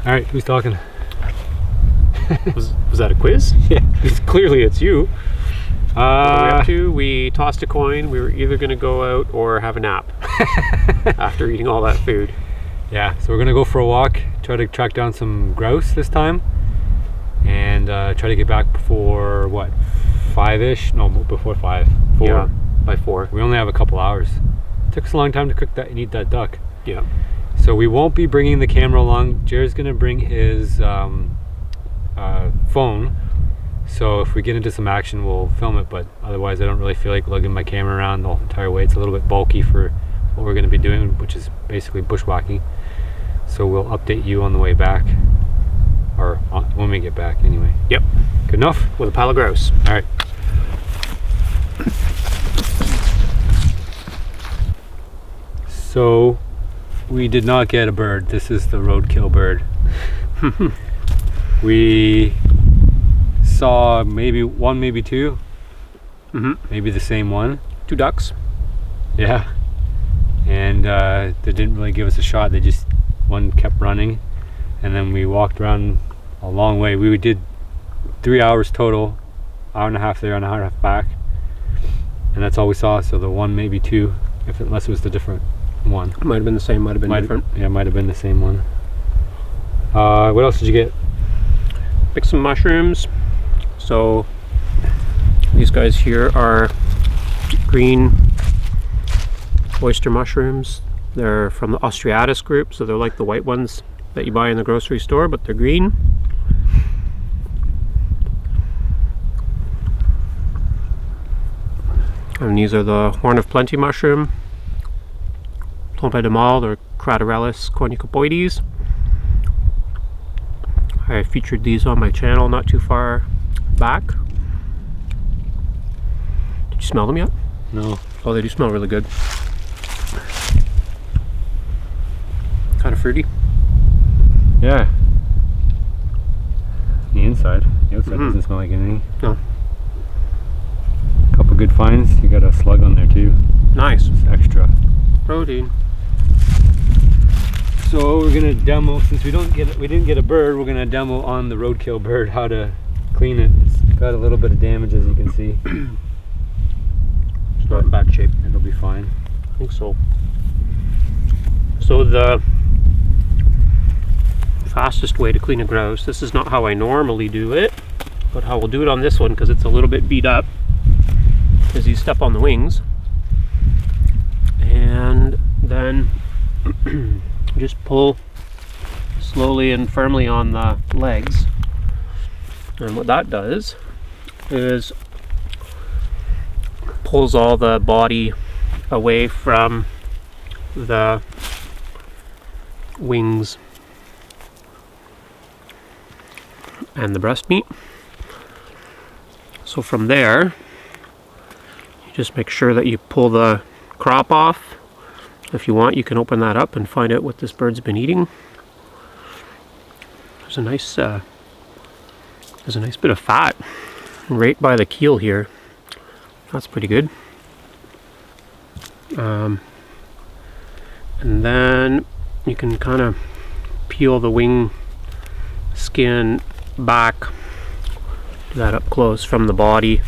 All right, who's talking? Was that a quiz? Yeah. Clearly it's you. What are we up Uh, to? We tossed a coin. We were either going to go out or have a nap after eating all that food. yeah, so we're gonna go for a walk, try to track down some grouse this time, and try to get back before what, 5-ish? No, before 5. 4. Yeah, by 4. We only have a couple hours. It took us a long time to cook that and eat that duck. Yeah. So we won't be bringing the camera along. Jared's gonna bring his phone. So if we get into some action, we'll film it, but otherwise I don't really feel like lugging my camera around the entire way. It's a little bit bulky for what we're gonna be doing, which is basically bushwhacking. So we'll update you on the way back, or when we get back anyway. Yep. Good enough? With a pile of grouse. All right. So we did not get a bird. This is the roadkill bird. We saw maybe one, maybe two. Maybe the same one. 2 ducks. Yeah. And they didn't really give us a shot. They just, one kept running, and then we walked around a long way. We did 3 hours total, hour and a half there and an hour and a half back, and that's all we saw. So the one, maybe two, unless it was the different one. Might have been the same, might have been different. Yeah, might have been the same one. What else did you get? Pick some mushrooms. So these guys here are green oyster mushrooms. They're from the Austriatus group, so they're like the white ones that you buy in the grocery store, but they're green. And these are the horn of plenty mushroom, Trompe de Mal, or Craterellus cornucopoides. I featured these on my channel not too far back. Did you smell them yet? No. Oh, they do smell really good. Kind of fruity. Yeah. The inside. The outside doesn't smell like anything. No. Couple good finds. You got a slug on there too. Nice. It's extra. Protein. So we're gonna demo, since we didn't get a bird, we're gonna demo on the roadkill bird how to clean it. It's got a little bit of damage, as you can see. It's not in bad shape. It'll be fine. I think so. So the fastest way to clean a grouse, this is not how I normally do it, but how we'll do it on this one because it's a little bit beat up, is you step on the wings and then just pull slowly and firmly on the legs, and what that does is pulls all the body away from the wings and the breast meat. So from there, you just make sure that you pull the crop off. If you want, you can open that up and find out what this bird's been eating. There's a nice bit of fat right by the keel here. That's pretty good. And then you can kind of peel the wing skin back, do that up close from the body,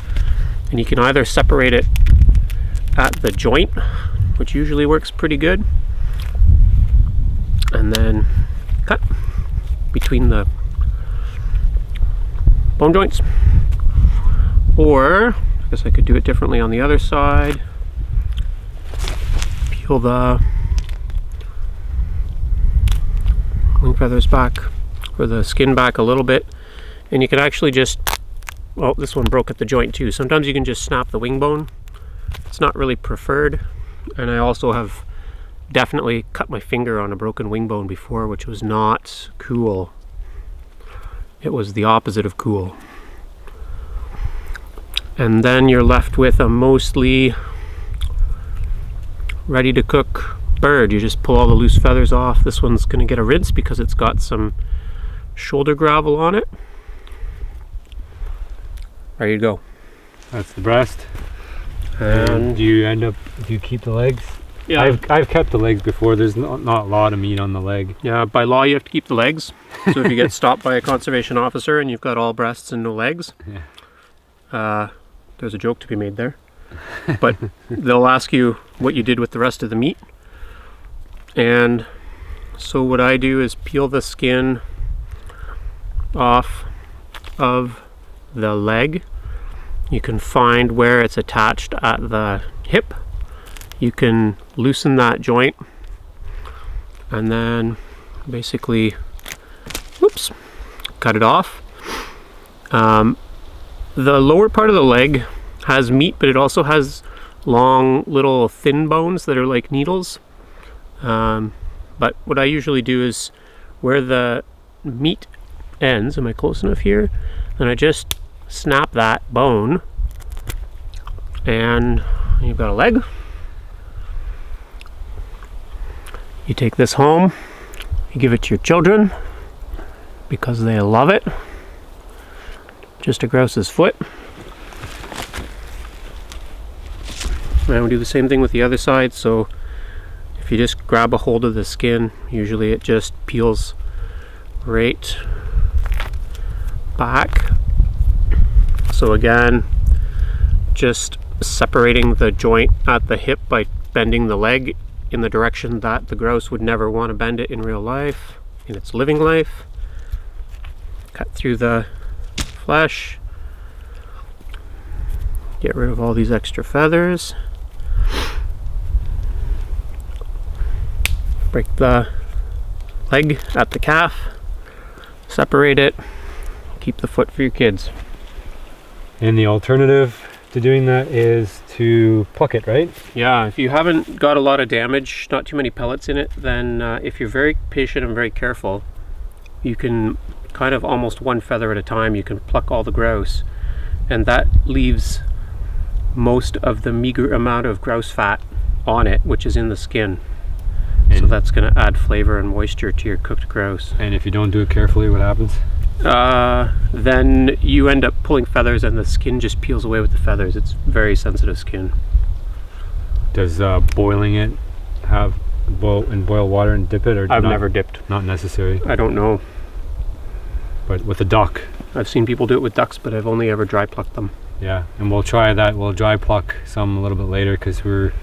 and you can either separate it at the joint, which usually works pretty good, and then cut between the bone joints, or I guess I could do it differently on the other side. Peel the wing feathers back, or the skin back a little bit, and you can actually just, well, this one broke at the joint too. Sometimes you can just snap the wing bone. It's not really preferred, and I also have definitely cut my finger on a broken wing bone before, which was not cool. It was the opposite of cool. And then you're left with a mostly ready to cook bird. You just pull all the loose feathers off. This one's going to get a rinse because it's got some shoulder gravel on it. Ready to go. That's the breast. And do you keep the legs? Yeah. I've kept the legs before. There's not a lot of meat on the leg. Yeah, by law you have to keep the legs. So if you get stopped by a conservation officer and you've got all breasts and no legs, there's a joke to be made there. But they'll ask you what you did with the rest of the meat. And so what I do is peel the skin off of the leg. You can find where it's attached at the hip. You can loosen that joint and then basically, whoops, cut it off. The lower part of the leg has meat, but it also has long little thin bones that are like needles. But what I usually do is where the meat ends, am I close enough here? Then I just snap that bone and you've got a leg. You take this home, you give it to your children because they love it. Just a grouse's foot. And we do the same thing with the other side. So if you just grab a hold of the skin, usually it just peels right back. So again, just separating the joint at the hip by bending the leg in the direction that the grouse would never want to bend it in real life, in its living life. Cut through the flesh. Get rid of all these extra feathers. Break the leg at the calf. Separate it. Keep the foot for your kids. And the alternative to doing that is to pluck it, right? Yeah, if you haven't got a lot of damage, not too many pellets in it, then if you're very patient and very careful, you can kind of almost one feather at a time, you can pluck all the grouse. And that leaves most of the meager amount of grouse fat on it, which is in the skin. So that's going to add flavor and moisture to your cooked grouse. And if you don't do it carefully, what happens? Then you end up pulling feathers and the skin just peels away with the feathers. It's very sensitive skin. Does boiling it have boil water and dip it, or I've never dipped. Not necessary. I don't know. But with a duck, I've seen people do it with ducks, but I've only ever dry plucked them. Yeah, and we'll try that. We'll dry pluck some a little bit later because we're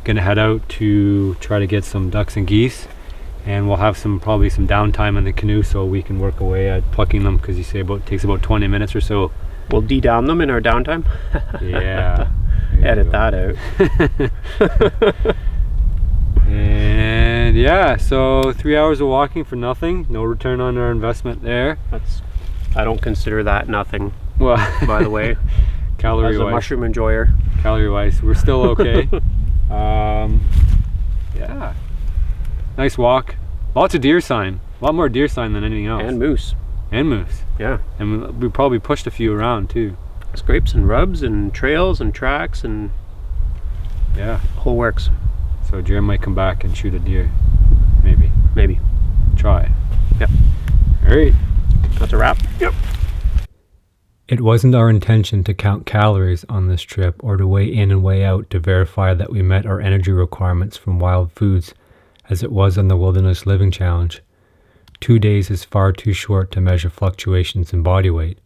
gonna head out to try to get some ducks and geese, and we'll have probably some downtime in the canoe so we can work away at plucking them, because you say it takes about 20 minutes or so. We'll de-down them in our downtime. Yeah. Edit that out. And yeah, so 3 hours of walking for nothing. No return on our investment there. I don't consider that nothing. Well, by the way, calorie as a wise, mushroom enjoyer, calorie wise, we're still okay. Yeah, nice walk. Lots of deer sign. A lot more deer sign than anything else. and moose. And moose. Yeah, And we probably pushed a few around too. scrapes and rubs and trails and tracks and Yeah. whole works. So Jerry might come back and shoot a deer. Maybe. Try. Yep. All right. That's a wrap. Yep. It wasn't our intention to count calories on this trip or to weigh in and weigh out to verify that we met our energy requirements from wild foods, as it was on the Wilderness Living Challenge. 2 days is far too short to measure fluctuations in body weight.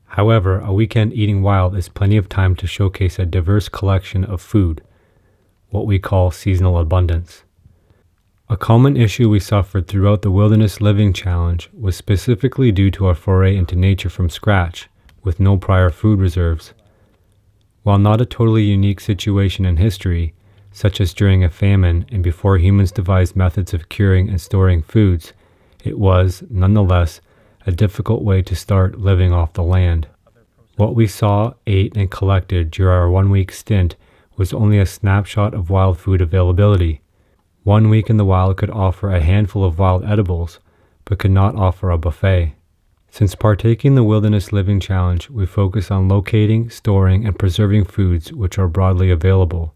However, a weekend eating wild is plenty of time to showcase a diverse collection of food, what we call seasonal abundance. A common issue we suffered throughout the Wilderness Living Challenge was specifically due to our foray into nature from scratch, with no prior food reserves. While not a totally unique situation in history, such as during a famine and before humans devised methods of curing and storing foods, it was, nonetheless, a difficult way to start living off the land. What we saw, ate, and collected during our 1 week stint was only a snapshot of wild food availability. 1 week in the wild could offer a handful of wild edibles, but could not offer a buffet. Since partaking the Wilderness Living Challenge, we focus on locating, storing, and preserving foods which are broadly available.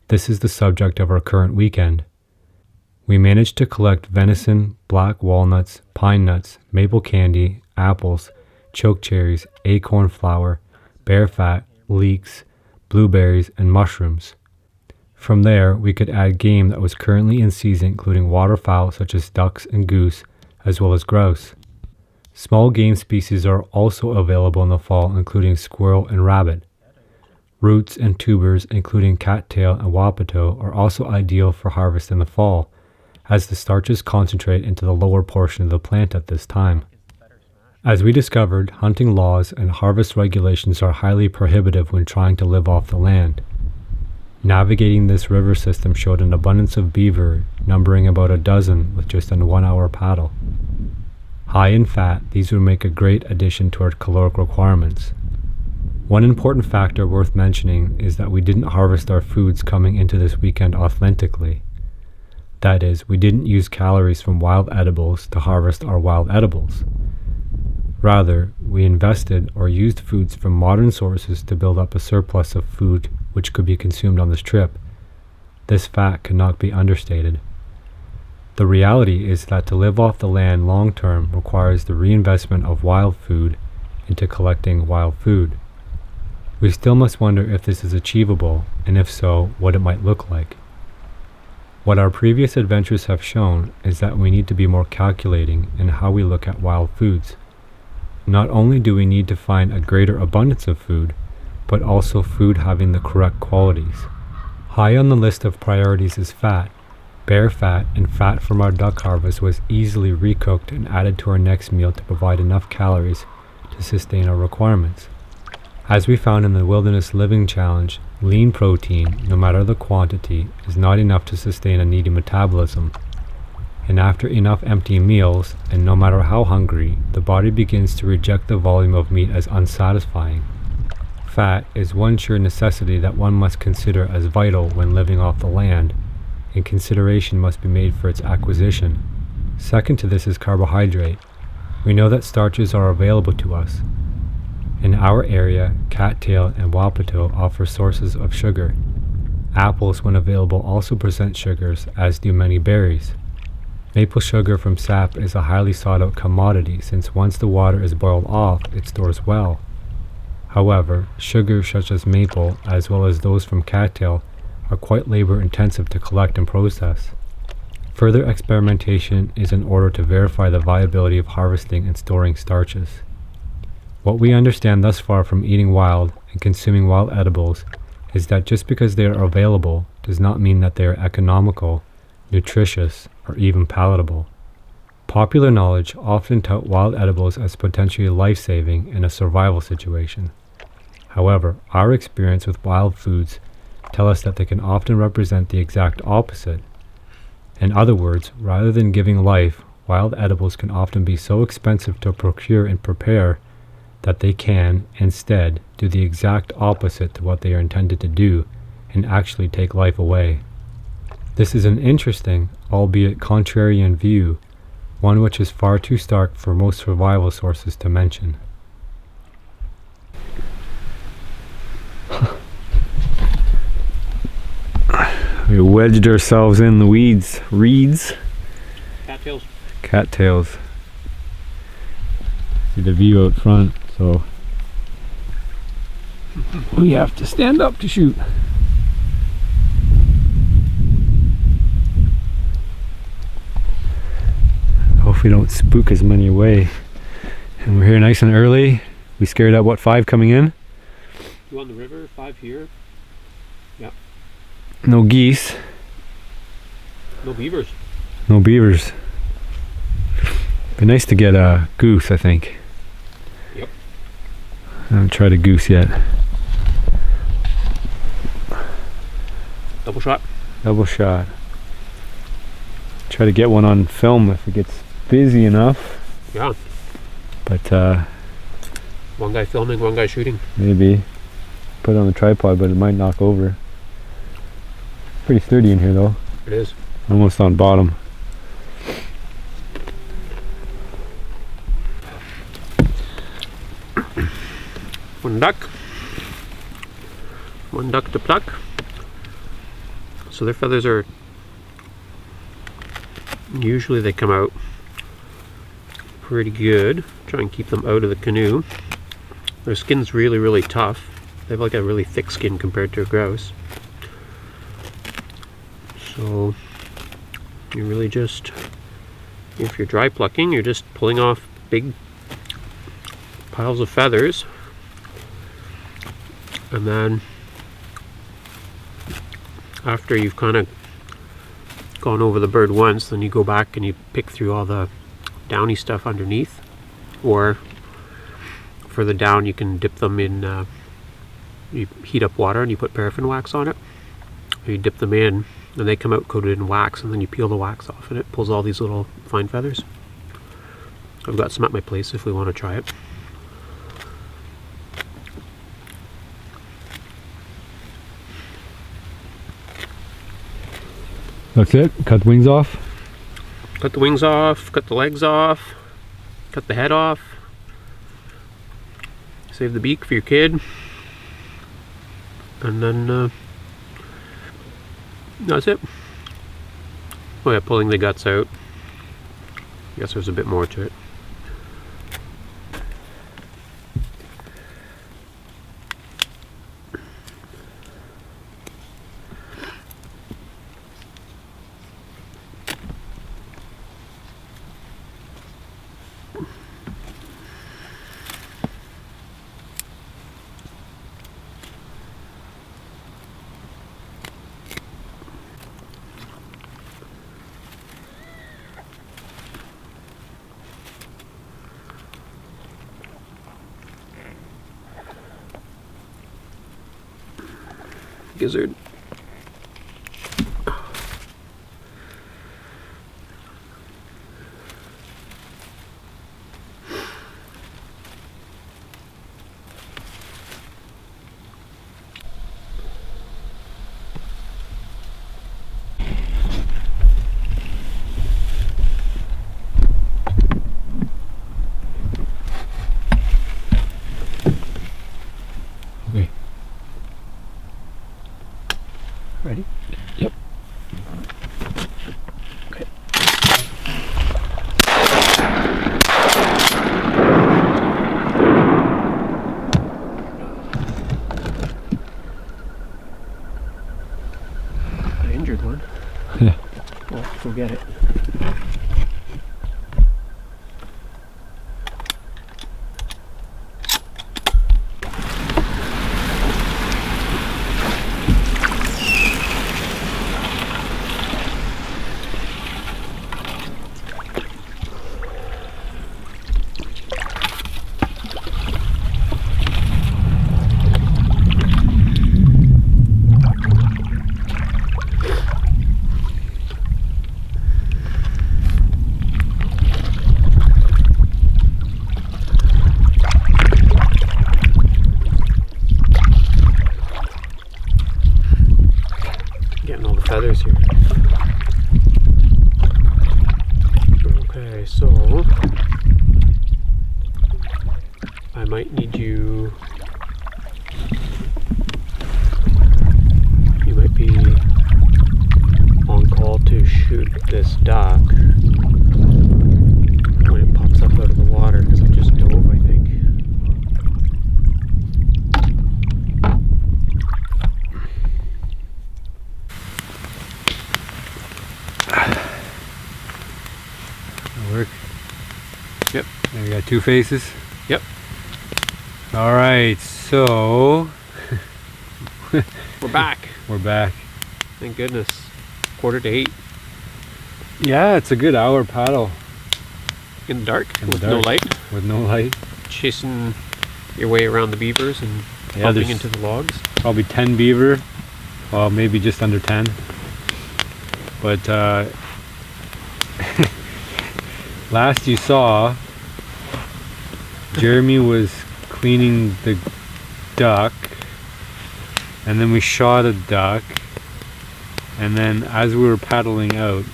This is the subject of our current weekend. We managed to collect venison, black walnuts, pine nuts, maple candy, apples, chokecherries, acorn flour, bear fat, leeks, blueberries, and mushrooms. From there, we could add game that was currently in season, including waterfowl such as ducks and goose, as well as grouse. Small game species are also available in the fall, including squirrel and rabbit. Roots and tubers, including cattail and wapato, are also ideal for harvest in the fall, as the starches concentrate into the lower portion of the plant at this time. As we discovered, hunting laws and harvest regulations are highly prohibitive when trying to live off the land. Navigating this river system showed an abundance of beaver, numbering about a dozen with just a 1-hour paddle. High in fat, these would make a great addition to our caloric requirements. One important factor worth mentioning is that we didn't harvest our foods coming into this weekend authentically. That is, we didn't use calories from wild edibles to harvest our wild edibles. Rather, we invested or used foods from modern sources to build up a surplus of food which could be consumed on this trip. This fact cannot be understated. The reality is that to live off the land long term requires the reinvestment of wild food into collecting wild food. We still must wonder if this is achievable, and if so, what it might look like. What our previous adventures have shown is that we need to be more calculating in how we look at wild foods. Not only do we need to find a greater abundance of food, but also food having the correct qualities. High on the list of priorities is fat. Bear fat and fat from our duck harvest was easily recooked and added to our next meal to provide enough calories to sustain our requirements. As we found in the Wilderness Living Challenge, lean protein, no matter the quantity, is not enough to sustain a needy metabolism. And after enough empty meals, and no matter how hungry, the body begins to reject the volume of meat as unsatisfying. Fat is one sure necessity that one must consider as vital when living off the land, and consideration must be made for its acquisition. Second to this is carbohydrate. We know that starches are available to us. In our area, cattail and wapato offer sources of sugar. Apples, when available, also present sugars, as do many berries. Maple sugar from sap is a highly sought out commodity, since once the water is boiled off, it stores well. However, sugars such as maple, as well as those from cattail, are quite labor intensive to collect and process. Further experimentation is in order to verify the viability of harvesting and storing starches. What we understand thus far from eating wild and consuming wild edibles is that just because they are available does not mean that they are economical, nutritious, or even palatable. Popular knowledge often tout wild edibles as potentially life-saving in a survival situation. However, our experience with wild foods tell us that they can often represent the exact opposite. In other words, rather than giving life, wild edibles can often be so expensive to procure and prepare that they can, instead, do the exact opposite to what they are intended to do and actually take life away. This is an interesting, albeit contrarian view, one which is far too stark for most survival sources to mention. We wedged ourselves in the reeds. Cattails. See the view out front, so we have to stand up to shoot. Hope we don't spook as many away. And we're here nice and early. We scared out, what, 5 coming in? 2 on the river, 5 here. Yeah. No geese. No beavers. No beavers. Be nice to get a goose, I think. Yep. I haven't tried a goose yet. Double shot. Double shot. Try to get one on film if it gets busy enough. Yeah. But one guy filming, one guy shooting. Maybe. Put it on the tripod, but it might knock over. Pretty sturdy in here though. It is. Almost on bottom. One duck to pluck. So their feathers are, usually they come out pretty good. Try and keep them out of the canoe. Their skin's really, really tough. They have like a really thick skin compared to a grouse. So you really just, if you're dry plucking, you're just pulling off big piles of feathers, and then after you've kind of gone over the bird once, then you go back and you pick through all the downy stuff underneath, or further down you can dip them in, you heat up water and you put paraffin wax on it, you dip them in and they come out coated in wax, and then you peel the wax off and it pulls all these little fine feathers. I've got some at my place if we want to try it. That's it? Cut the wings off? Cut the wings off, cut the legs off, cut the head off. Save the beak for your kid. And then that's it. Oh yeah, pulling the guts out. I guess there's a bit more to it. Gizzard. Okay. Ready? Yep. Okay. I injured one. Yeah. We'll have to go get it. Getting all the feathers here. Okay, so I might need you. You might be on call to shoot this duck when it pops up out of the water, because I just dove, I think. Work. Yep. There we got two faces. Yep. All right, so We're back. we're back. Thank goodness. 7:45 Yeah, it's a good hour paddle in the dark In the with no dark. light, with no light. chasing your way around the beavers and Yeah, bumping there's into the logs. probably 10 beaver. Well, maybe just under 10. But last you saw, Jeremy was cleaning the duck, and then we shot a duck, and then as we were paddling out,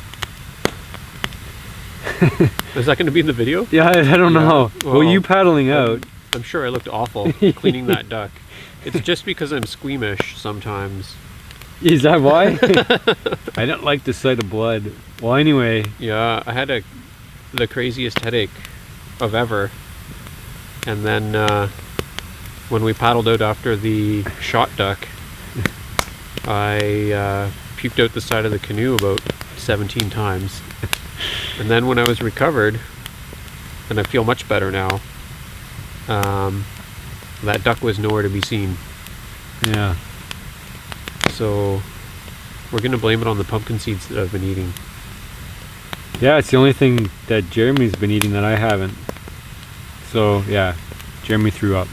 Is that going to be in the video? yeah, I don't Yeah, know. Well, you well, paddling out, I'm sure I looked awful cleaning that duck. It's just because I'm squeamish sometimes. is that why? I don't like the sight of blood. Well, anyway, Yeah, I had the craziest headache of ever. And then when we paddled out after the shot duck, I puked out the side of the canoe about 17 times. And then when I was recovered, and I feel much better now, that duck was nowhere to be seen. Yeah. So we're gonna blame it on the pumpkin seeds that I've been eating. Yeah, it's the only thing that Jeremy's been eating that I haven't. So yeah, Jeremy threw up.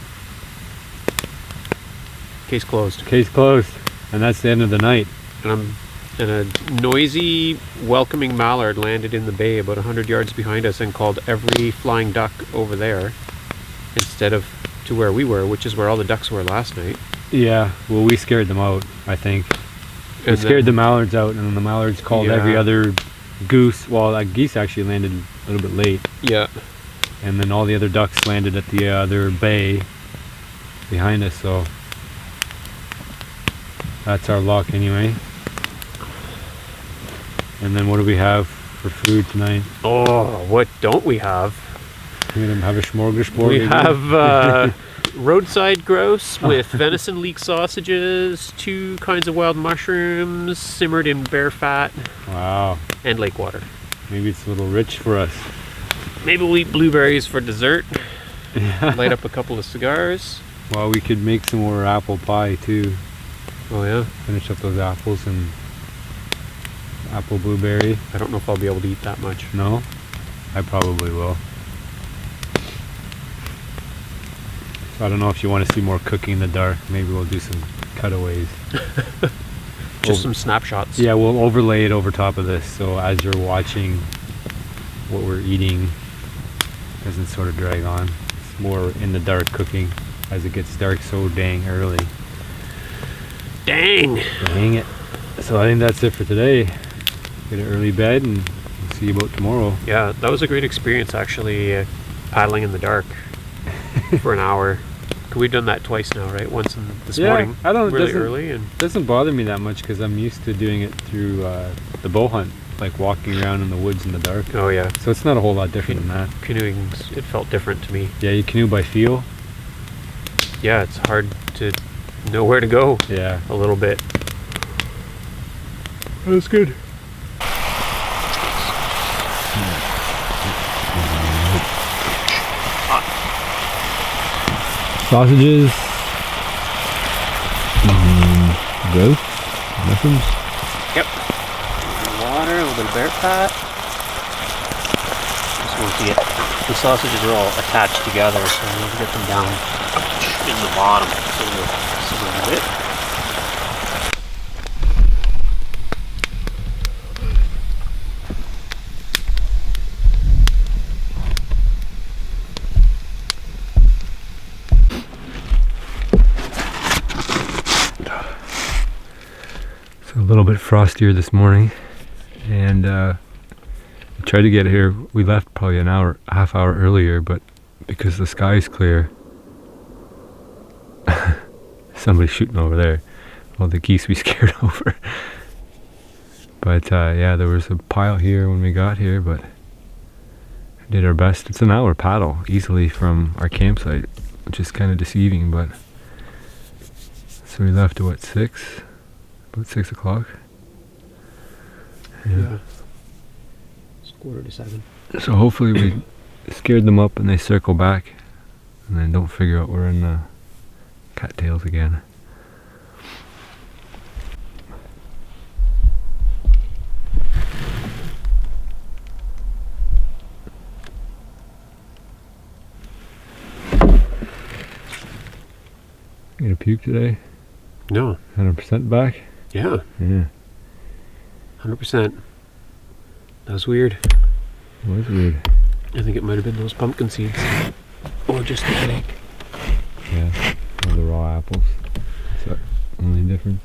Case closed. Case closed. And that's the end of the night. And a noisy, welcoming mallard landed in the bay about 100 yards behind us and called every flying duck over there instead of to where we were, which is where all the ducks were last night. Yeah, well, we scared them out, I think. We scared the mallards out, and then the mallards called every other goose. Well, that geese actually landed a little bit late. Yeah. And then all the other ducks landed at the other bay behind us, so that's our luck anyway. And then what do we have for food tonight? Oh, what don't we have? We're gonna have a smorgasbord. We have roadside grouse with venison leek sausages, 2 kinds of wild mushrooms simmered in bear fat. Wow. And lake water. Maybe it's a little rich for us. Maybe we'll eat blueberries for dessert. Light up a couple of cigars. Well, we could make some more apple pie too. Oh yeah? Finish up those apples and apple blueberry. I don't know if I'll be able to eat that much. No? I probably will. So I don't know if you want to see more cooking in the dark. Maybe we'll do some cutaways. Just some snapshots. Yeah, we'll overlay it over top of this, so as you're watching what we're eating, it doesn't sort of drag on. It's more in the dark cooking as it gets dark so dang early. Dang! Dang it. So I think that's it for today. Get an early bed and we'll see you about tomorrow. Yeah, that was a great experience actually, paddling in the dark for an hour. We've done that twice now, right? Once this morning, I don't really early, and it doesn't bother me that much because I'm used to doing it through the bow hunt, like walking around in the woods in the dark. oh yeah, So it's not a whole lot different than that. canoeing, it felt different to me. Yeah, you canoe by feel. Yeah, it's hard to know where to go Yeah. a little bit. That's good. Sausages. Goats. Mushrooms. Yep. Water, a little bit of bear fat. Just want to get the sausages are all attached together, so I need to get them down in the bottom. So we'll see a bit. A little bit frostier this morning, and we tried to get here. We left probably half hour earlier, but because the sky's clear, somebody's shooting over there. All the geese we scared over. But yeah, there was a pile here when we got here, but we did our best. It's an hour paddle easily from our campsite, which is kind of deceiving, but so we left at what, 6? About 6 o'clock. Yeah. It's 6:45. So hopefully we scared them up and they circle back and then don't figure out we're in cattails again. You gonna puke today? No. 100% back? Yeah. Yeah. 100%. That was weird. It was weird. I think it might have been those pumpkin seeds. Or just the headache. Yeah. Or the raw apples. That's the only difference.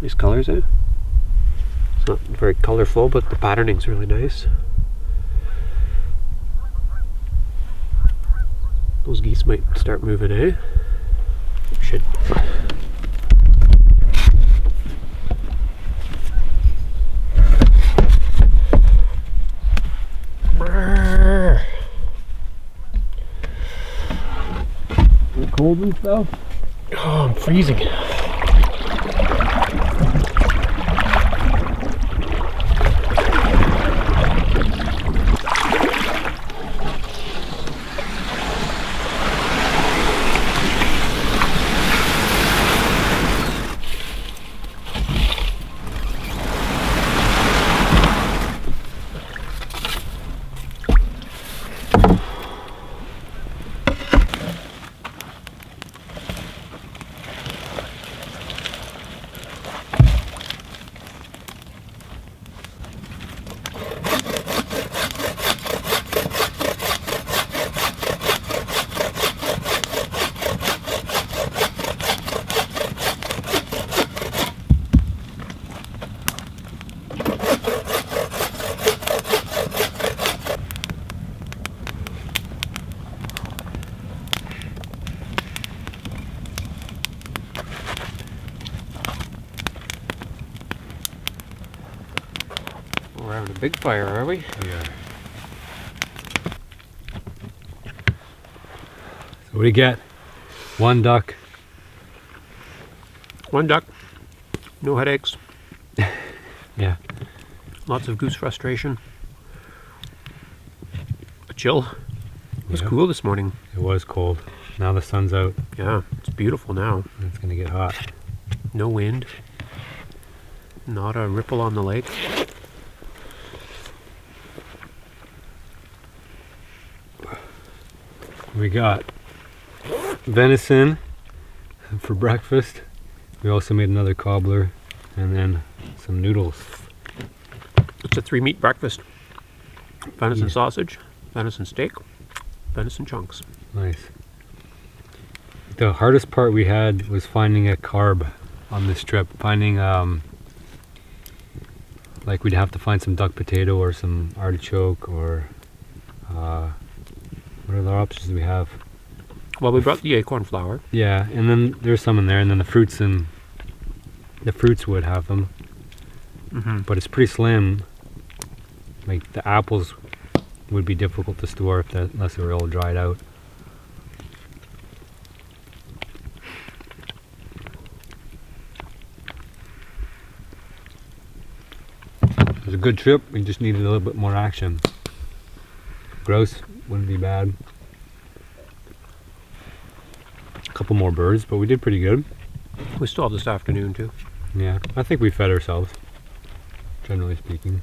These colors, eh? It's not very colorful, but the patterning's really nice. Those geese might start moving, eh? Should. Brrr. move, Phil. Oh, I'm freezing. We're having a big fire, are we? Yeah. So what do you get? One duck. One duck. No headaches. Yeah. Lots of goose frustration. A chill. It was Yeah. cool this morning. It was cold. Now the sun's out. Yeah, it's beautiful now. And it's gonna get hot. No wind. Not a ripple on the lake. We got venison for breakfast. We also made another cobbler and then some noodles. It's a 3-meat breakfast. Venison Yeah. sausage, venison steak, venison chunks. Nice. The hardest part we had was finding a carb on this trip. Finding like we'd have to find some duck potato or some artichoke or what other options do we have? Well, we brought the acorn flour. Yeah, and then there's some in there, and then the fruits would have them, but it's pretty slim. Like the apples would be difficult to store unless they were all dried out. It was a good trip. We just needed a little bit more action. Grouse wouldn't be bad. A couple more birds, but we did pretty good. We still have this afternoon too. Yeah, I think we fed ourselves, generally speaking,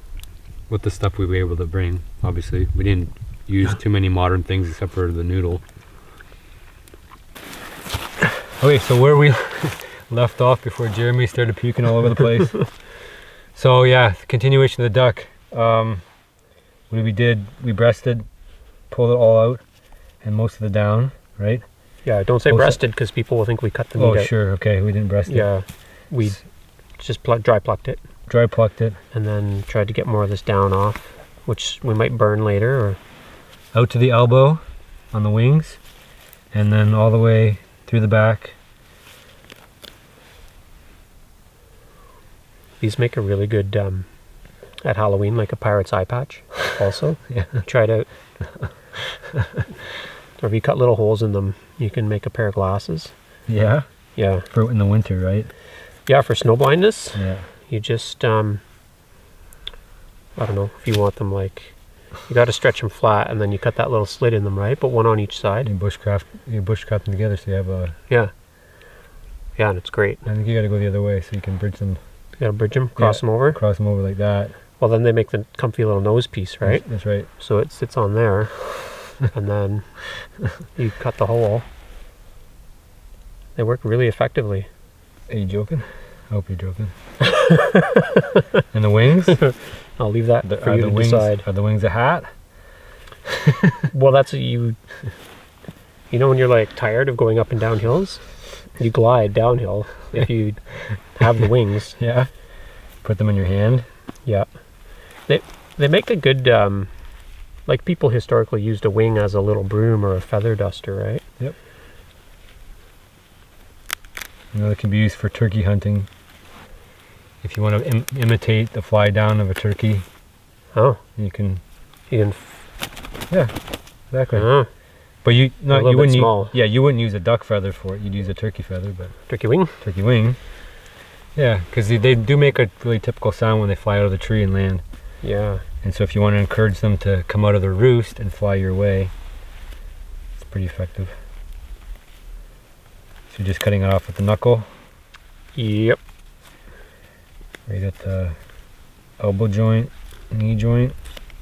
with the stuff we were able to bring. Obviously, we didn't use too many modern things except for the noodle. Okay, so where we left off before Jeremy started puking all over the place. So yeah, continuation of the duck. What we did, we breasted, pulled it all out, and most of the down, right? Yeah, don't say breasted because people will think we cut the meat Oh, out. sure, okay, we didn't breast it. Yeah, we just dry plucked it Dry plucked it. and then tried to get more of this down off, which we might burn later. Or Out to the elbow on the wings, and then all the way through the back. these make a really good at Halloween, like a pirate's eye patch. Also, Yeah. try it out. Or if you cut little holes in them, you can make a pair of glasses. Yeah. Yeah, For in the winter, right? yeah. For snow blindness, Yeah. you just I don't know if you want them like. You got to stretch them flat, and then you cut that little slit in them, right? But one on each side. You bushcraft them together, so you have a. Yeah. Yeah, and it's great. I think you got to go the other way, so you can bridge them, You gotta bridge them, cross them over. cross them over like that. Well, then they make the comfy little nose piece, right? That's right. So it sits on there, and then you cut the hole. They work really effectively. Are you joking? I hope you're joking. And the wings? I'll leave that for you to decide. Are the wings a hat? Well, that's what you know when you're like tired of going up and down hills, you glide downhill if you have the wings. Yeah. Put them in your hand. Yeah. They make a good like people historically used a wing as a little broom or a feather duster, right? Yep. You know, it can be used for turkey hunting. If you want to imitate the fly down of a turkey, Oh, you can. you can. Yeah, exactly. Oh, But you little bit wouldn't small. yeah, you wouldn't use a duck feather for it. You'd use a turkey feather, but Turkey wing? turkey wing. Yeah, because they do make a really typical sound when they fly out of the tree and land. Yeah. And so if you want to encourage them to come out of their roost and fly your way, it's pretty effective. So you're just cutting it off with the knuckle. Yep. Right at the elbow joint, knee joint.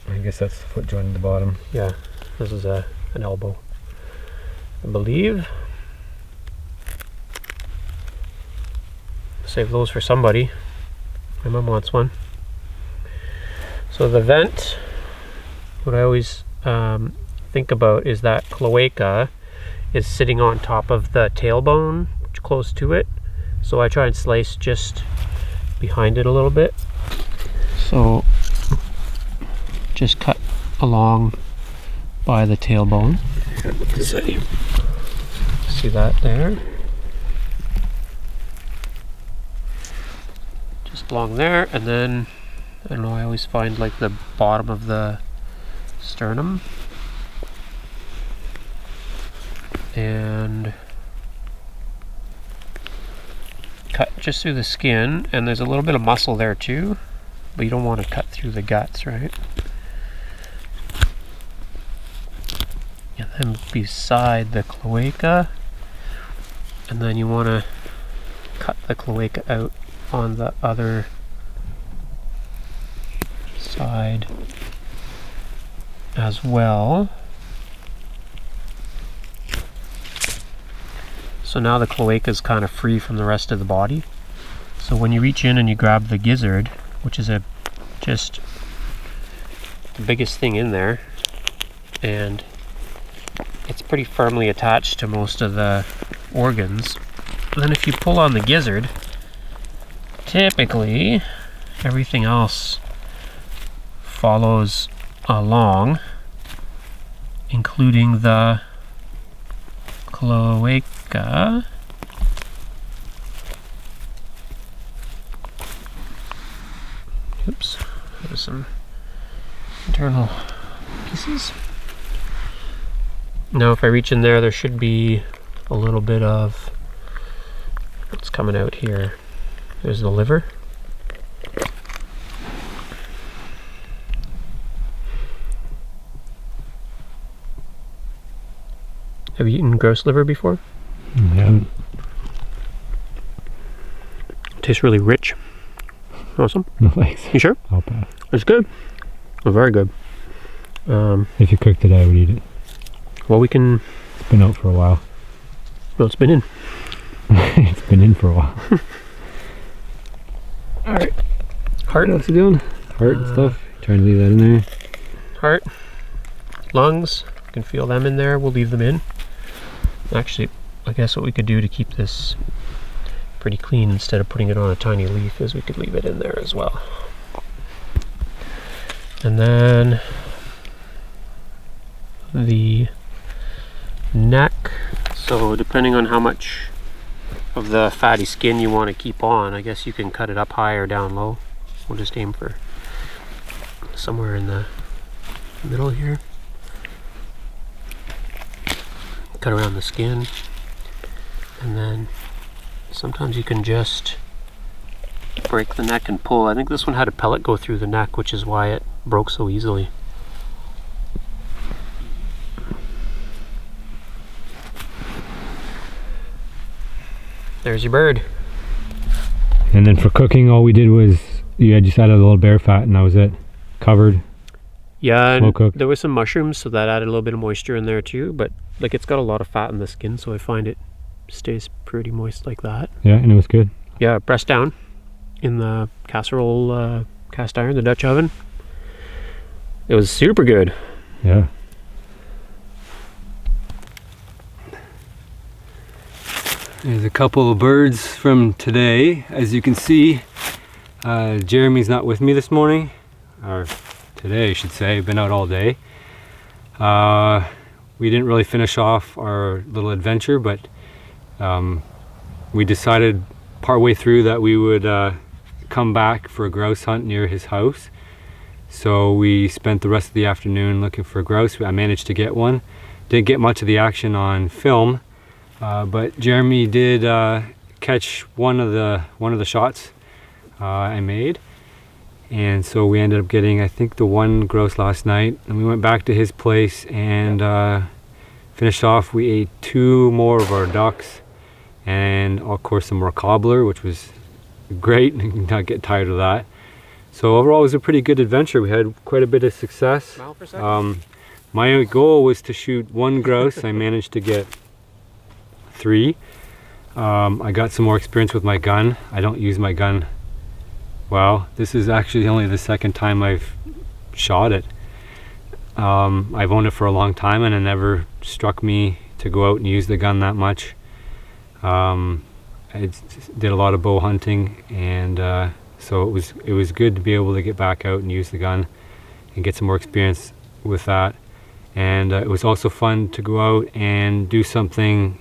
I guess that's the foot joint at the bottom. Yeah. This is an elbow, I believe. Save those for somebody. My mom wants one. So the vent, what I always think about is that cloaca is sitting on top of the tailbone, close to it. So I try and slice just behind it a little bit. So just cut along by the tailbone. See that there? Just along there, and then I don't know, I always find like the bottom of the sternum and cut just through the skin, and there's a little bit of muscle there too, but you don't want to cut through the guts, right? And then beside the cloaca, and then you want to cut the cloaca out on the other side as well. So now the cloaca is kind of free from the rest of the body. So when you reach in and you grab the gizzard, which is just the biggest thing in there, and it's pretty firmly attached to most of the organs. Then if you pull on the gizzard, typically everything else follows along, including the cloaca. Oops, there's some internal pieces. Now if I reach in there, there should be a little bit of what's coming out here. There's the liver. Have you eaten grouse liver before? Yeah. Tastes really rich. Awesome. No thanks. You sure? I'll pass. It's good. Oh, very good. If you cooked it, I would eat it. Well, we can. It's been out for a while. Well, it's been in. It's been in for a while. All right. Heart. What's it doing? Heart and stuff. Trying to leave that in there. Heart. Lungs. You can feel them in there. We'll leave them in. Actually, I guess what we could do to keep this pretty clean instead of putting it on a tiny leaf is we could leave it in there as well. And then the neck. So depending on how much of the fatty skin you want to keep on, I guess you can cut it up high or down low. We'll just aim for somewhere in the middle here. Cut around the skin, and then sometimes you can just break the neck and pull. I think this one had a pellet go through the neck, which is why it broke so easily. There's your bird. And then for cooking, all we did was you just added a little bear fat, and that was it. Covered. Yeah, and cooked. there was some mushrooms, so that added a little bit of moisture in there too, but like it's got a lot of fat in the skin, so I find it stays pretty moist like that. Yeah, and it was good. Yeah, pressed down in the casserole cast iron, the Dutch oven. It was super good. Yeah. There's a couple of birds from today. As you can see, Jeremy's not with me this morning, or today I should say. Been out all day. We didn't really finish off our little adventure, but we decided partway through that we would come back for a grouse hunt near his house. So we spent the rest of the afternoon looking for grouse. I managed to get one, didn't get much of the action on film, but Jeremy did catch one of the shots I made, and so we ended up getting, I think, the one grouse last night, and we went back to his place and finished off. We ate 2 more of our ducks, and of course some more cobbler, which was great. Not get tired of that. So overall, it was a pretty good adventure. We had quite a bit of success. My goal was to shoot 1 grouse. I managed to get 3. I got some more experience with my gun. I don't use my gun well. This is actually only the second time I've shot it. I've owned it for a long time, and it never struck me to go out and use the gun that much. I did a lot of bow hunting, and so it was good to be able to get back out and use the gun and get some more experience with that. And it was also fun to go out and do something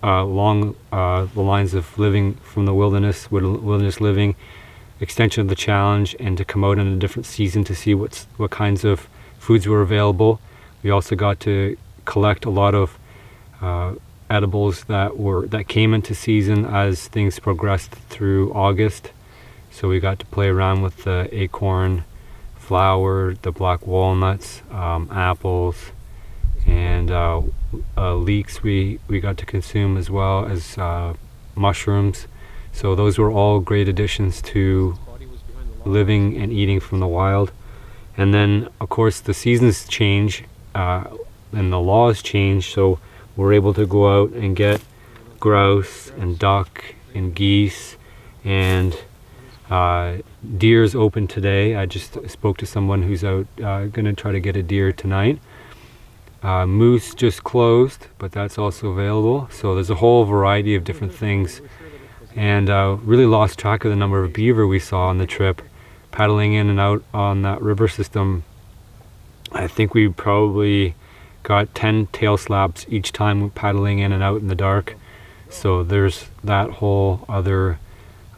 along the lines of living from the wilderness living, extension of the challenge, and to come out in a different season to see what kinds of foods were available. We also got to collect a lot of edibles that came into season as things progressed through August. So we got to play around with the acorn, flower, the black walnuts, apples, and leeks we got to consume, as well as mushrooms. So those were all great additions to living and eating from the wild. And then, of course, the seasons change and the laws change, so we're able to go out and get grouse and duck and geese, and deer's open today. I just spoke to someone who's out going to try to get a deer tonight. Moose just closed, but that's also available. So there's a whole variety of different things, and really lost track of the number of beaver we saw on the trip. Paddling in and out on that river system, I think we probably got 10 tail slaps each time paddling in and out in the dark. So there's that whole other,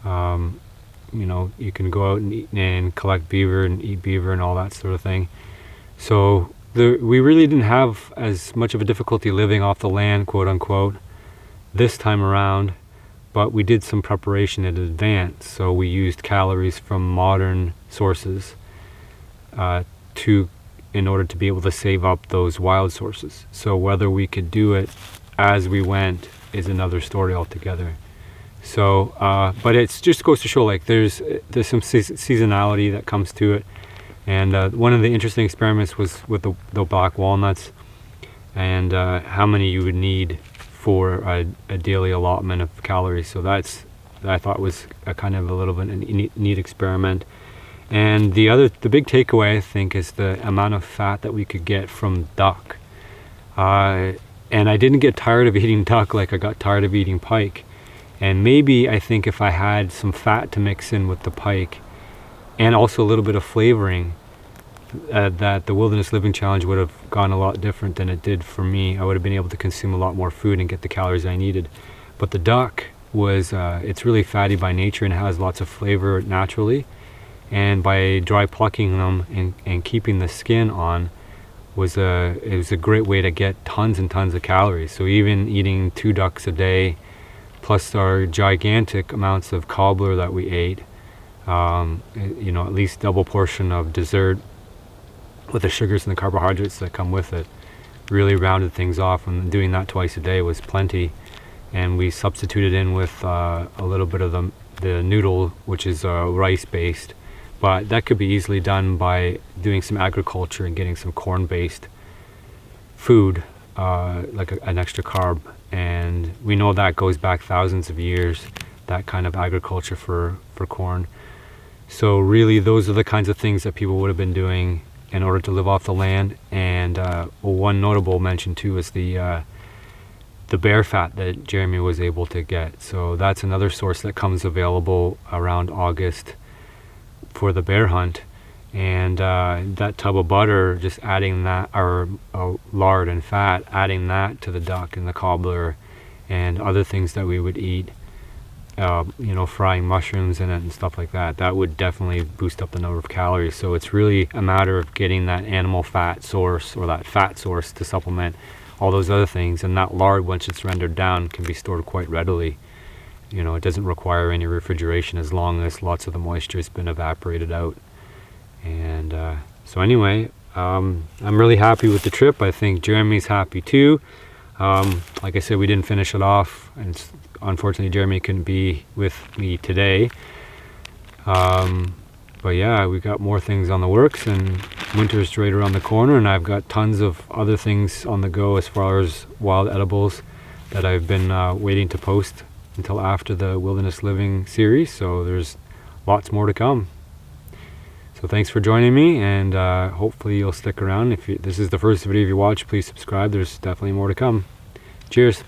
you can go out and eat and collect beaver and eat beaver and all that sort of thing. So we really didn't have as much of a difficulty living off the land, quote unquote, this time around. But we did some preparation in advance, so we used calories from modern sources in order to be able to save up those wild sources. So whether we could do it as we went is another story altogether. So, but it just goes to show, like, there's some seasonality that comes to it. And one of the interesting experiments was with the black walnuts, and how many you would need for a daily allotment of calories. So that I thought was a kind of a little bit a neat experiment. And the big takeaway, I think, is the amount of fat that we could get from duck. And I didn't get tired of eating duck like I got tired of eating pike. And maybe I think if I had some fat to mix in with the pike, and also a little bit of flavoring, that the Wilderness Living Challenge would have gone a lot different than it did for me. I would have been able to consume a lot more food and get the calories I needed. But the duck was, it's really fatty by nature and has lots of flavor naturally. And by dry plucking them and keeping the skin on, it was a great way to get tons and tons of calories. So even eating 2 ducks a day, plus our gigantic amounts of cobbler that we ate, at least double portion of dessert with the sugars and the carbohydrates that come with it, really rounded things off. And doing that twice a day was plenty. And we substituted in with a little bit of the noodle, which is rice based, but that could be easily done by doing some agriculture and getting some corn based food, like an extra carb. And we know that goes back thousands of years, that kind of agriculture for corn. So really, those are the kinds of things that people would have been doing in order to live off the land. And one notable mention too is the bear fat that Jeremy was able to get. So that's another source that comes available around August for the bear hunt. And that tub of butter, just adding that, or lard and fat, adding that to the duck and the cobbler and other things that we would eat, frying mushrooms in it and stuff like that, that would definitely boost up the number of calories. So it's really a matter of getting that animal fat source, or that fat source, to supplement all those other things. And that lard, once it's rendered down, can be stored quite readily. You know, it doesn't require any refrigeration as long as lots of the moisture has been evaporated out. And so anyway, I'm really happy with the trip. I think Jeremy's happy too. Like I said, we didn't finish it off, and unfortunately Jeremy couldn't be with me today. But yeah, we got more things on the works, and winter's right around the corner, and I've got tons of other things on the go as far as wild edibles that I've been waiting to post until after the Wilderness Living series, so there's lots more to come. So thanks for joining me, and hopefully you'll stick around. If this is the first video you watch, please subscribe. There's definitely more to come. Cheers.